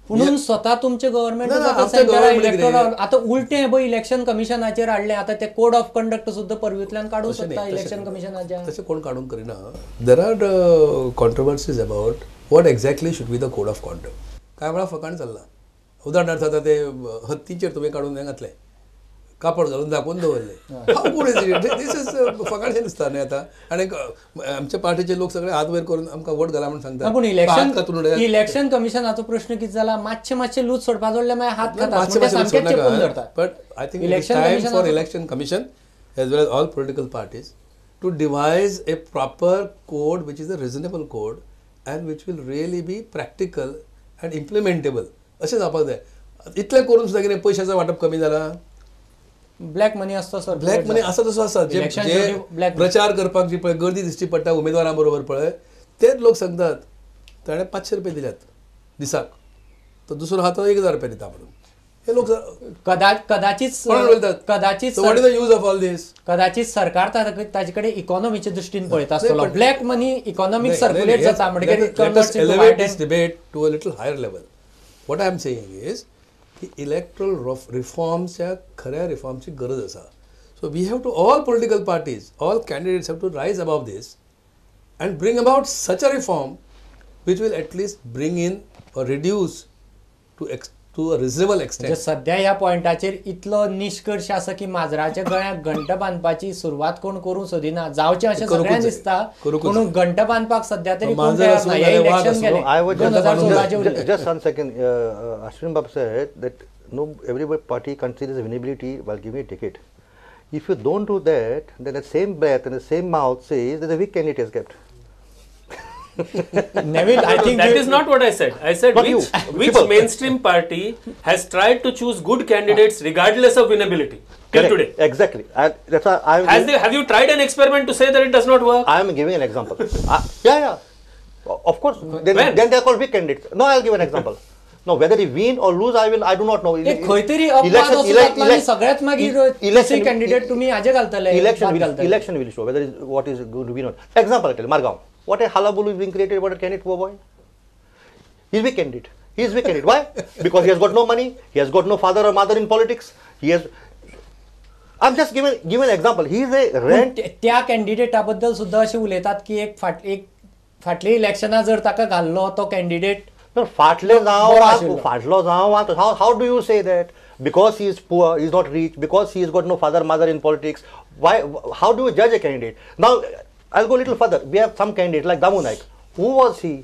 म्हणून स्वतः तुमचे गव्हर्नमेंट आता उलटे पळय इलेक्शन कमिशनाचेर हाडले, आता ते कोड ऑफ कंडक्ट सुद्धा परवींतल्यान काडूंक सोदता इलेक्शन कमिशनाच्या. तशें कोण काडूंक करिना. There are controversies about what exactly should be the code of conduct. कांय वेळा फकाण चल्ला. उदाहरणार्थ आता ते हत्तीचेर तुमी काडून हें घातलें, कापड घालून दाखोवन दवरले. दीस इज फकाणशें दिसता न्ही आतां. आनी आमच्या पार्टीचे लोक सगळे हात वयर करून आमकां वोट घाला म्हणून सांगतात. पूण इलेक्शन कमिशनाचो प्रश्न कितें जाला, मातशें लूज सोडपा जोडले मागीर हात खातात. But I think it's time for election commission as well as all political parties to devise a proper code which is a reasonable code and which will really be practical and implementable. अशें जावपाक जाय. इतलें करून सुद्दां कितें पयशांचो वांटप कमी जाला. ब्लॅक मनी आसता सर. ब्लॅक मनी आसा तसो आसा. जे प्रचार करपाक जी पळय गर्दी दिसची पडटा उमेदवारां बरोबर पळय, तेच लोक सांगतात ताणें 500 रुपया दिल्यात दिसाक, तो दुसरो आहा तो 1000 रुपया दिता म्हणून. हे लोक कदाचित सरकार ताचे कडेन इकॉनॉमीच्या दृश्टीन पळयता आसतलो. ब्लॅक मनी इकॉनॉमीक सर्क्युलेट जाता म्हणजे debate to a little higher level. What I am saying is की इलेक्ट्रल रिफॉर्म्सच्या खऱ्या रिफॉर्मची गरज आसा. So we have to all political parties, all candidates have to rise above this and bring about such a reform which will at least bring in or reduce to a reasonable extent. सध्या ह्या पॉयंटाचेर इतलो निष्कर्श आसा की माजराच्या गळ्याक घंट बांदपाची सुरवात कोण करूंक सोदिना. जावचें अशें सगळ्यांक दिसता, पूण घंट बांदपाक सध्या तरी कोण तयार ना. हे इलेक्शन गेलें 2016 Just one second. Ashwin Babu said that no, every party considers winnability while giving a ticket. If you don't do that, then the same breath and the same mouth says that the weak candidate is kept. Neville, I think that is not what I said. I said which mainstream party has tried to choose good candidates regardless of winnability till today. Exactly. That's why have you tried an experiment to say that it does not work? I am giving an example. Yeah. Of course. Then they are called weak candidates. No, I'll give an example. No, whether he win or lose, I do not know. Election will show whether what is going to be not. Example, I tell Margaon. What a hullabaloo is being created about a candidate, poor boy. He is weak candidate. Why? Because he has got no money. He has got no father or mother in politics. I'm just giving an example. He is a rent. त्या कॅन्डिडेटा बद्दल सुद्धा असे उलयतात की एक फाटल्या इलेक्शनात जर ताका घाल्लो तो कॅन्डिडेट फाटलो जावं. How do you say that? Because he is poor, he is not rich, because he has got no father, mother in politics. Why? How do you judge a candidate? Now, I'll go a little further. We have some candidate like Damu Naik. Who was he?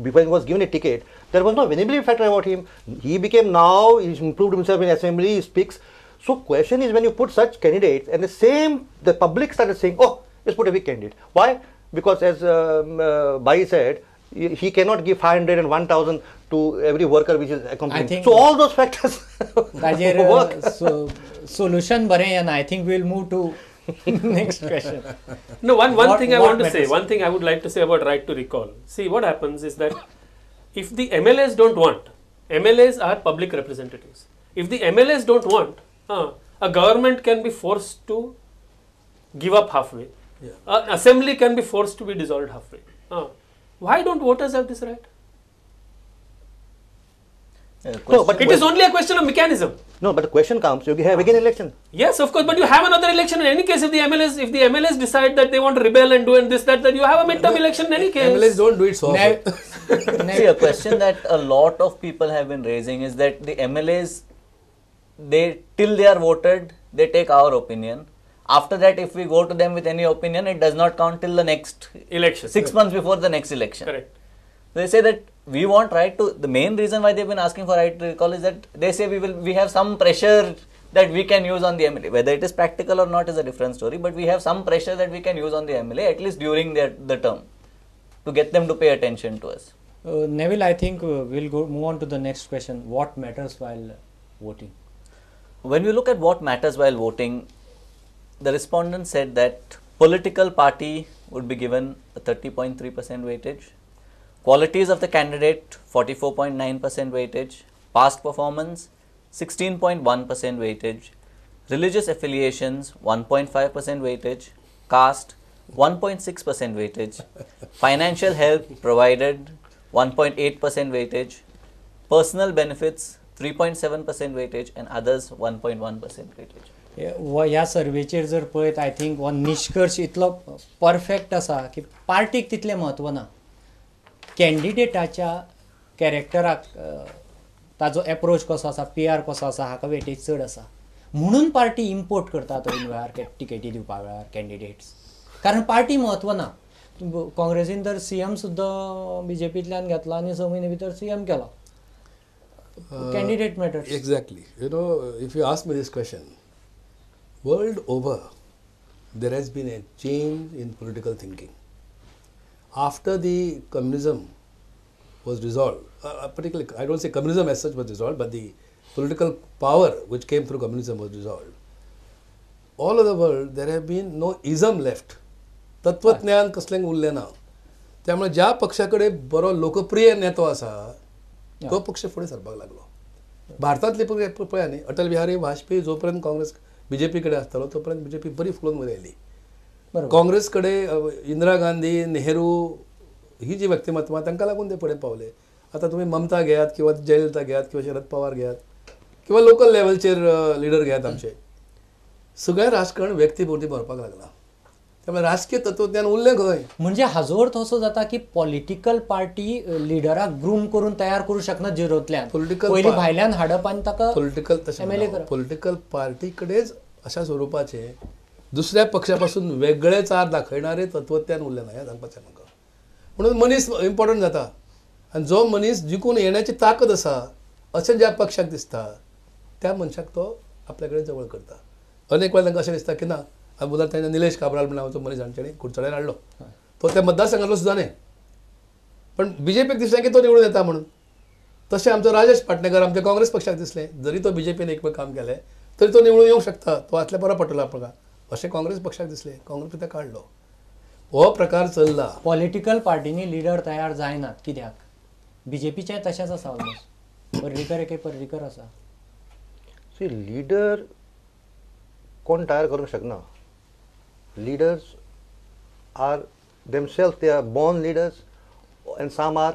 Before he was given a ticket, there was no winnability factor about him. He became now, he's improved himself in assembly, he speaks. So question is, when you put such candidates and the public started saying, oh, let's put a weak candidate. Why? Because as Bai said, he cannot give 500 and 1,000 to every worker which is accompanying. So all those factors work. Solution bare, and I think we'll move to next question. No, one thing I want to say, one thing I would like to say about right to recall. See, what happens is that if the MLAs don't want, MLAs are public representatives. If the MLAs don't want, a government can be forced to give up halfway. Yeah. An assembly can be forced to be dissolved halfway. Why don't voters have this right? No, but it is only a question of mechanism. No, but the question comes, you have again election. Yes, of course, but you have another election in any case. If the MLAs decide that they want to rebel and do this, that, you have a midterm election in any case. MLAs don't do it so often. See, a question that a lot of people have been raising is that the MLAs, till they are voted, they take our opinion. After that, if we go to them with any opinion, it does not count till the next election. 6 months before the next election. Correct. They say that we want right to. The main reason why they've been asking for right to recall is that they say we have some pressure that we can use on the MLA. Whether it is practical or not is a different story. But we have some pressure that we can use on the MLA at least during the term to get them to pay attention to us. Neville, I think we'll move on to the next question. What matters while voting? When we look at what matters while voting, the respondent said that political party would be given a 30.3% weightage, qualities of the candidate 44.9% weightage, past performance 16.1% weightage, religious affiliations 1.5% weightage, caste 1.6% weightage, financial help provided 1.8% weightage, personal benefits 3.7% weightage and others 1.1% weightage. ह्या सर्वेचेर जर पळयत I think हो निश्कर्श इतलो perfect आसा की पार्टीक तितलें म्हत्व ना, कॅन्डिडेटाच्या कॅरेक्टराक ताजो एप्रोच कसो आसा, PR कसो आसा हाका वेटेज चड आसा म्हणून पार्टी इम्पोर्ट करता तो वेळार टिकेटी दिवपा वेळार कॅन्डिडेट्स, कारण पार्टी म्हत्व ना. काँग्रेसीन तर CM सुद्दां BJPंतल्यान घेतला आनी 6 म्हयने भितर CM Kelo. Candidate matters. Exactly. You know, if you ask me this question, world over, there has been a change in political thinking. After the communism was dissolved, particularly, I don't say communism as such was dissolved, but the political power which came through communism was dissolved. All over the world, there have been no ism left. तत्वज्ञान कसलें उरलें ना. त्यामुळे ज्या पक्षाकडे बरो लोकप्रिय नेतो आसा तो पक्ष फुडें सरपाक लागलो. भारतांतले पळया न्ही, अटल बिहारी वाजपेयी जोपर्यंत काँग्रेस BJP कडेन आसतालो तोपर्यंत BJP बरी फुलोवन वयर आयली. काँग्रेस कडेन इंदिरा गांधी, नेहरू ही जी व्यक्तिमत्वां तांकां लागून ते फुडें पावले. आतां तुमी ममता घेयात किंवा जयललिता घेयात किंवा शरद पवार घेयात किंवा लोकल लेवलचेर लिडर घेयात आमचे, सगळें राजकारण व्यक्तीपुरती भरपाक लागला. त्यामुळे राजकीय तत्वज्ञान उरलें खंय. म्हणजे हाजो अर्थ असो जाता की पॉलिटिकल पार्टी लिडराक ग्रूम करून तयार करू शकना झिरोतल्यान, पयलीं भायल्यान हाडप आनी ताका पॉलिटिकल पार्टी कडेच अशा स्वरूपाचे दुसऱ्या पक्षापासून वेगळे चार दाखयणारे तत्वज्ञान उरलें ना, हें सांगपाचें म्हाका. म्हणून मनीस इम्पॉर्टंट जाता आनी जो मनीस जिखून येण्याची ताकद आसा अशें ज्या पक्षाक दिसता त्या मनशाक तो आपल्या कडेन जवळ करता. अनेक वेळा तांकां अशें दिसता की ना उदाहरण ताणें निलेश काब्राल म्हणून नांवाचो मनीस हांचेणी कुडचड्यार हाडलो, तो त्या मतदारसंघातलो सुद्दां न्ही, पण BJPक दिसलें की तो निवडून येता म्हणून. तशें आमचो राजेश पाटणेकर आमच्या काँग्रेस पक्षाक दिसलें, जरी तो BJPन एक काम केलें तरी तो निवडून येवंक शकता, तो आसल्यार बरो पडटलो आमकां, अशें काँग्रेस पक्षाक दिसलें, काँग्रेस ताका काडलो. हो प्रकार चल्ला. पॉलिटिकल पार्टीनी लिडर तयार जायनात. कित्याक? BJPचें तशेंच आसा ऑलमोस्ट. पर्रीकर एके पर्रीकर आसा. सी लिडर कोण तयार करूंक शकना. Leaders are themselves, they are born leaders and some are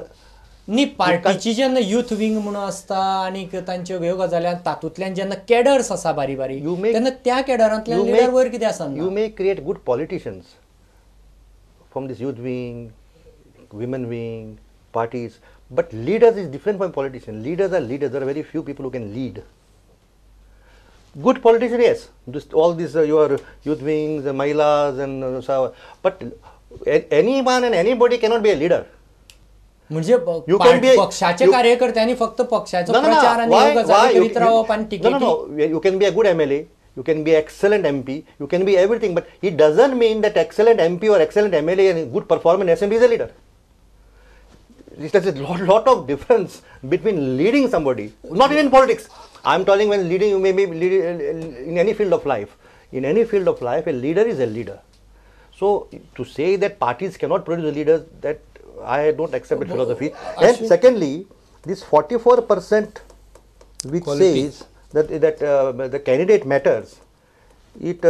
न्ही पार्टीची जेन्ना युथ विंग म्हणून आसता आनी तांच्यो ह्यो गजाली तातूंतल्यान जेन्ना कॅडर्स आसा बारीक बारीक तेन्ना त्या कॅडरांतल्यान लिडर वयर कितें आसा. You may create good politicians from this youth wing, women wing, parties, but leaders is different from politicians. Leaders are leaders. There are very few people who can lead. Good politician, yes. All these your youth wings, Mahilas, and but anyone and anybody cannot be a leader. म्हणजे पक्षाचे कार्यकर्त्यांनी फक्त पक्षाचो प्रचार आणि गजाली करीत रावप आणि टिकेटी. No. You can be a good MLA, you can be excellent MP, you can be everything, but it doesn't mean that excellent MP or excellent MLA and good performance in assembly is a leader. There's a lot of difference between leading somebody, not even in politics. I'm telling when leading, you may be in any field of life. In any field of life, a leader is a leader. So to say that parties cannot produce leaders, that I don't accept that philosophy. And secondly, this 44% which Quality. says that the candidate matters, it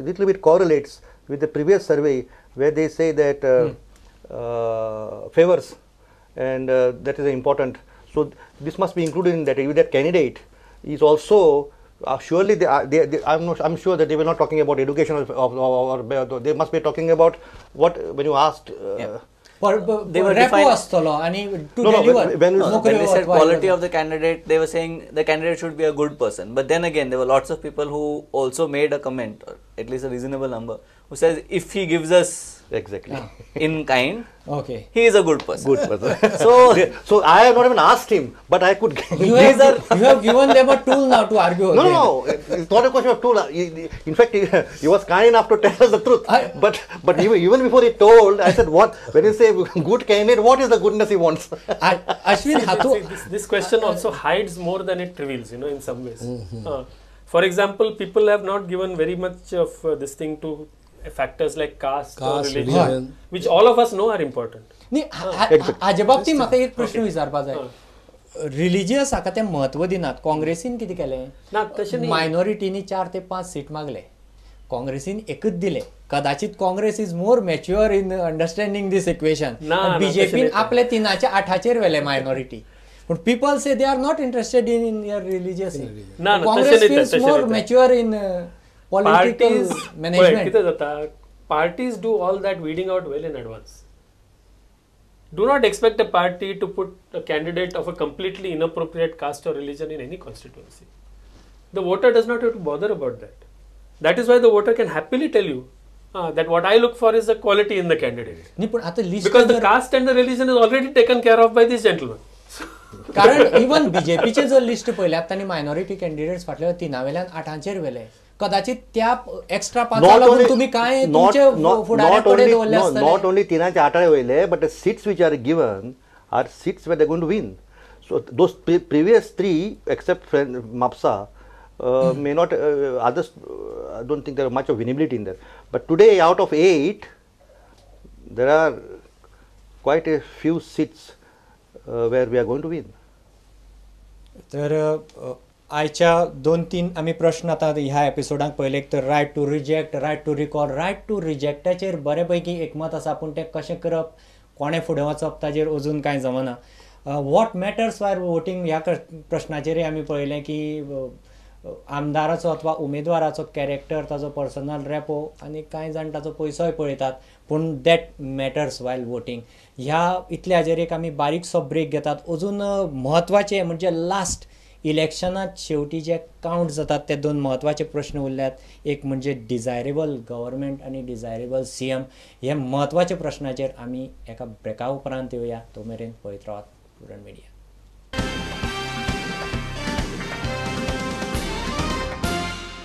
little bit correlates with the previous survey where they say that favors and that is important. So this must be included in that. If that candidate is also surely I'm sure that they were not talking about education or they must be talking about what when you asked. They were defined. When they said quality of the candidate, they were saying the candidate should be a good person. But then again, there were lots of people who also made a comment, or at least a reasonable number, who says if he gives us exactly in kind, okay, he is a good person. Good person. So I have not even asked him, but I could. You have given them a tool now to argue. No, it's not a question of tool. In fact, he was kind enough to tell us the truth. But even before he told, I said, what? When you say good candidate, what is the goodness he wants? Ashwin, this question also hides more than it reveals, in some ways. For example, people have not given very much of this thing to factors like caste or religion, which all of us know are important. हाजे बाबतींत म्हाका एक प्रश्न विचारपाक जाय. Religious हाका ते म्हत्व दिनात. काँग्रेसीन कितें केलें, मायनॉरिटीनी 4 ते 5 सीट मागले. काँग्रेसीन एकच दिले. कदाचित Congress is more mature in understanding this equation. बीजेपीन आपले 3/8 वेले मायनॉरिटी. पण people say they are not interested in your religious. Congress feels more mature in political management. कितें जाता, parties do all that weeding out well in advance. Do not expect a party to put a candidate of a completely inappropriate caste or religion in any constituency. The voter does not have to bother about that. That is why the voter can happily tell you that what I look for is the quality in the candidate. Because the caste and the religion is already taken care of by this gentleman. कारण even बीजेपीचे जर list पळयल्यात तांणी minority candidates फाटल्या 3वेल्यान 8 वेले. कदाचित त्या extra 5 लागून तुम्ही काय तुमचे फुडाऱ्याकडे दवरले आसतले. नॉट ओनली 3/8 वयले, but the seats which are given are seats where they're going to win. So those previous 3 except Mapsa may not others I don't think there are much of winnability in there. But today out of 8 there are quite a few seats where we are going to win. तर आयच्या 2-3 आमी प्रश्न आता ह्या एपिसोडाक पळयले. तर right to reject, right to recall. Right to रिजेक्टाचेर बऱ्यापैकी एकमत आसा, पूण तें कशें करप, कोणें फुडें वचप ताचेर अजून कांय जमना. वॉट मॅटर्स वायर वोटींग ह्या प्रश्नाचेरय आमी पळयलें की आमदाराचो अथवा उमेदवाराचो कॅरेक्टर, ताचो पर्सनल रेपो आनी कांय जाण ताचो पयसोय पळयतात, पूण दॅट मॅटर्स वायल वोटींग. ह्या इतल्या हाजेर एक आमी बारीकसो ब्रेक घेतात. अजून म्हत्वाचे म्हणजे लास्ट इलेक्शनात शेवटी जे काउंट जातात ते 2 म्हत्वाचे प्रश्न उरल्यात. एक म्हणजे डिझायरेबल गव्हर्मेंट आनी डिझायरेबल CM. हे म्हत्वाचे प्रश्नाचेर आमी एका ब्रेका उपरांत येवया. तो मेरेन पळयत रावात प्रुडंट मिडिया.